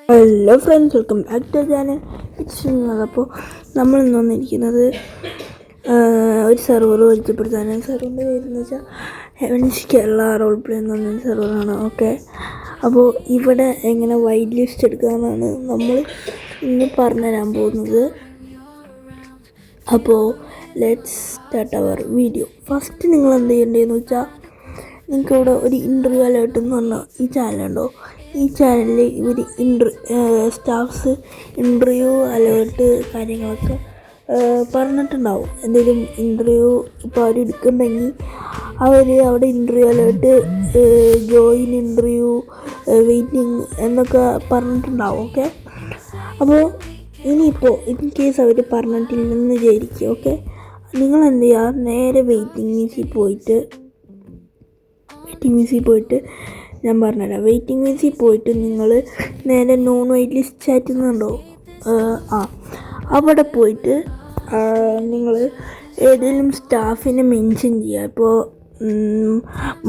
Hello friends, welcome back to channel. അപ്പോൾ നമ്മൾ ഇന്ന് വന്നിരിക്കുന്നത് ഒരു സെർവർ പരിചയപ്പെടുത്താനാണ്. സെർവറിൻ്റെ പേരെന്ന് വെച്ചാൽ ഹെവൻസ് കേരള റോൾ പ്ലേ എന്ന് പറഞ്ഞൊരു സെർവറാണ്. ഓക്കെ, അപ്പോൾ ഇവിടെ എങ്ങനെ വൈറ്റ് ലിസ്റ്റ് എടുക്കാമെന്നാണ് നമ്മൾ ഇന്ന് പറഞ്ഞുതരാൻ പോകുന്നത്. അപ്പോൾ let's start our video. First നിങ്ങൾ എന്ത് ചെയ്യേണ്ടതെന്ന് വെച്ചാൽ, നിങ്ങൾക്കിവിടെ ഒരു ഇൻ്റർവ്യൂ അലേർട്ട് എന്ന് പറഞ്ഞാൽ ഈ ചാനലുണ്ടോ, ഈ ചാനലിൽ ഇവർ സ്റ്റാഫ്സ് ഇൻ്റർവ്യൂ അലേർട്ട് കാര്യങ്ങളൊക്കെ പറഞ്ഞിട്ടുണ്ടാവും. എന്തെങ്കിലും ഇൻ്റർവ്യൂ ഇപ്പോൾ അവർ എടുക്കുന്നുണ്ടെങ്കിൽ അവർ അവിടെ interview alert, join interview, waiting എന്നൊക്കെ പറഞ്ഞിട്ടുണ്ടാവും. ഓക്കെ, അപ്പോൾ ഇനിയിപ്പോൾ ഇൻ കേസ് അവർ പറഞ്ഞിട്ടില്ലെന്ന് വിചാരിക്കുക. ഓക്കെ, നിങ്ങൾ എന്ത് ചെയ്യുക, നേരെ വെയിറ്റിംഗ് ലിസ്റ്റിൽ പോയിട്ട് ഞാൻ പറഞ്ഞുതരാം. വെയിറ്റിംഗ് ലിസ്റ്റിൽ പോയിട്ട് നിങ്ങൾ നേരെ നോൺ വെയിറ്റ് ലിസ്റ്റ് ചാറ്റ് എന്നുണ്ടോ, അവിടെ പോയിട്ട് നിങ്ങൾ ഏതെങ്കിലും സ്റ്റാഫിനെ മെൻഷൻ ചെയ്യുക. ഇപ്പോൾ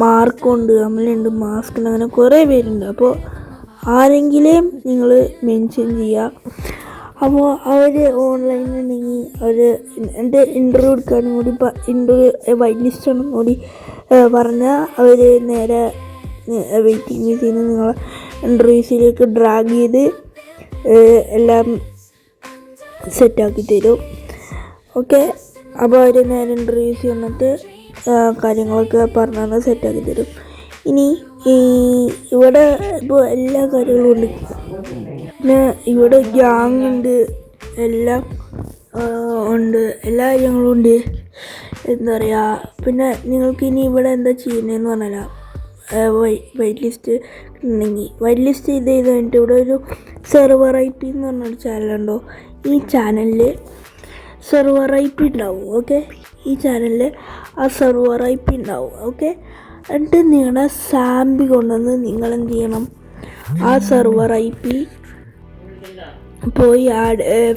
മാർക്കുണ്ട്, അമലുണ്ട്, മാസ്കുണ്ട്, അങ്ങനെ കുറേ പേരുണ്ട്. അപ്പോൾ ആരെങ്കിലും നിങ്ങൾ മെൻഷൻ ചെയ്യുക. അപ്പോൾ അവർ ഓൺലൈനിലുണ്ടെങ്കിൽ അവർ എൻ്റെ ഇൻ്റർവ്യൂ എടുക്കാനും കൂടി ഇൻ്റർവ്യൂ വൈറ്റ് ലിസ്റ്റാണെന്നും കൂടി പറഞ്ഞാൽ അവർ നേരെ വെയിറ്റിംഗ് ലിസ്റ്റിൽ നിന്ന് നിങ്ങളെ ഇൻ്റർവ്യൂസിലേക്ക് ഡ്രാഗ് ചെയ്ത് എല്ലാം സെറ്റാക്കി തരും. ഓക്കെ, അപ്പോൾ അവർ നേരെ ഇൻ്റർവ്യൂസിൽ വന്നിട്ട് കാര്യങ്ങളൊക്കെ പറഞ്ഞാൽ സെറ്റാക്കി തരും. ഇനി ഇവിടെ ഇപ്പോൾ എല്ലാ കാര്യങ്ങളും ഉണ്ട്. പിന്നെ ഇവിടെ ഗ്യാങ് ഉണ്ട്, എല്ലാം ഉണ്ട്, എല്ലാ കാര്യങ്ങളും ഉണ്ട്. എന്താ പറയുക, പിന്നെ നിങ്ങൾക്ക് ഇനി ഇവിടെ എന്താ ചെയ്യുന്നതെന്ന് പറഞ്ഞാൽ, വൈറ്റ് ലിസ്റ്റ് ഉണ്ടെങ്കിൽ വൈറ്റ് ലിസ്റ്റ് ചെയ്ത് കഴിഞ്ഞിട്ട് ഇവിടെ ഒരു സെർവർ ഐ പി എന്ന് പറഞ്ഞൊരു ചാനലുണ്ടോ, ഈ ചാനലിൽ സെർവർ ഐ പി ഉണ്ടാവും. ഓക്കെ, ഈ ചാനലിൽ ആ സെർവർ ഐ പി ഉണ്ടാവും. ഓക്കെ, എന്നിട്ട് നിങ്ങളുടെ സാമ്പി കൊണ്ടുവന്ന് നിങ്ങൾ എന്ത് ചെയ്യണം, ആ സെർവർ ഐ പി പോയി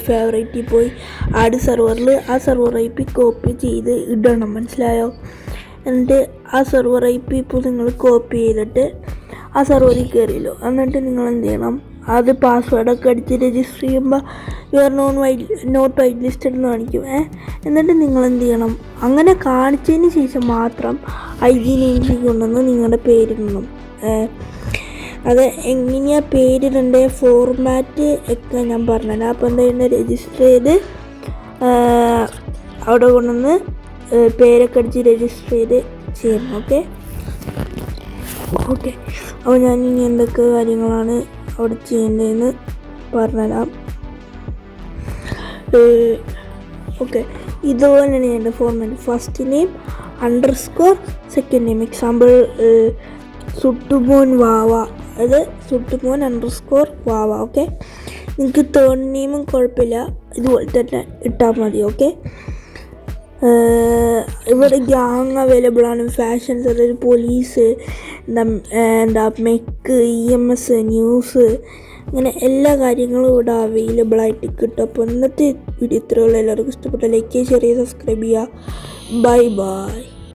ഫേവറേറ്റിൽ പോയി ആഡ് സെർവറിൽ ആ സെർവർ ഐ പി കോപ്പി ചെയ്ത് ഇടണം. മനസ്സിലായോ? എന്നിട്ട് ആ സെർവർ ഐ പി ഇപ്പോൾ നിങ്ങൾ കോപ്പി ചെയ്തിട്ട് ആ സെർവറിൽ കയറിയല്ലോ, എന്നിട്ട് നിങ്ങൾ എന്ത് ചെയ്യണം, അത് പാസ്വേഡൊക്കെ അടിച്ച് രജിസ്റ്റർ ചെയ്യുമ്പോൾ യുവർ നോട്ട് വൈറ്റ് ലിസ്റ്റഡ് എന്ന് കാണിക്കും. എന്നിട്ട് നിങ്ങൾ എന്ത് ചെയ്യണം, അങ്ങനെ കാണിച്ചതിന് ശേഷം മാത്രം IG നെയിംസിൽ കൊണ്ടുവന്ന് നിങ്ങളുടെ പേരിടണം. അത് എങ്ങനെയാണ് പേരിടേണ്ട ഫോർമാറ്റ് ഒക്കെ ഞാൻ പറഞ്ഞുതരാം. അപ്പോൾ എന്താ ചെയ്യുന്നത്, രജിസ്റ്റർ ചെയ്ത് അവിടെ കൊണ്ടുവന്ന് പേരൊക്കെ അടിച്ച് രജിസ്റ്റർ ചെയ്ത് ചെയ്യണം. ഓക്കെ, അപ്പോൾ ഞാൻ ഇനി എന്തൊക്കെ കാര്യങ്ങളാണ് അവിടെ ചെയ്യേണ്ടതെന്ന് പറഞ്ഞുതരാം. ഓക്കെ, ഇതുപോലെയാണ് എൻ്റെ format. First name _ second name. Example Suttumon Vava, അത് സുട്ടുമോൻ _ വാവ. ഓക്കെ, നിങ്ങൾക്ക് തേർഡ് നെയിമും കുഴപ്പമില്ല, ഇതുപോലെ തന്നെ ഇട്ടാൽ മതി. ഓക്കെ, ഇവിടെ ഗ്യാങ് അവൈലബിൾ ആണ്. ഫാഷൻസ്, അതായത് പോലീസ്, മെക്ക്, EMS, ന്യൂസ്, അങ്ങനെ എല്ലാ കാര്യങ്ങളും ഇവിടെ അവൈലബിൾ ആയിട്ട് കിട്ടും. അപ്പോൾ ഇന്നത്തെ വീഡിയോ ഇത്രയുള്ള. എല്ലാവർക്കും ഇഷ്ടപ്പെട്ട ലൈക്ക് ചെയ്യുക, ഷെയർ ചെയ്യുക, സബ്സ്ക്രൈബ് ചെയ്യുക. Bye bye.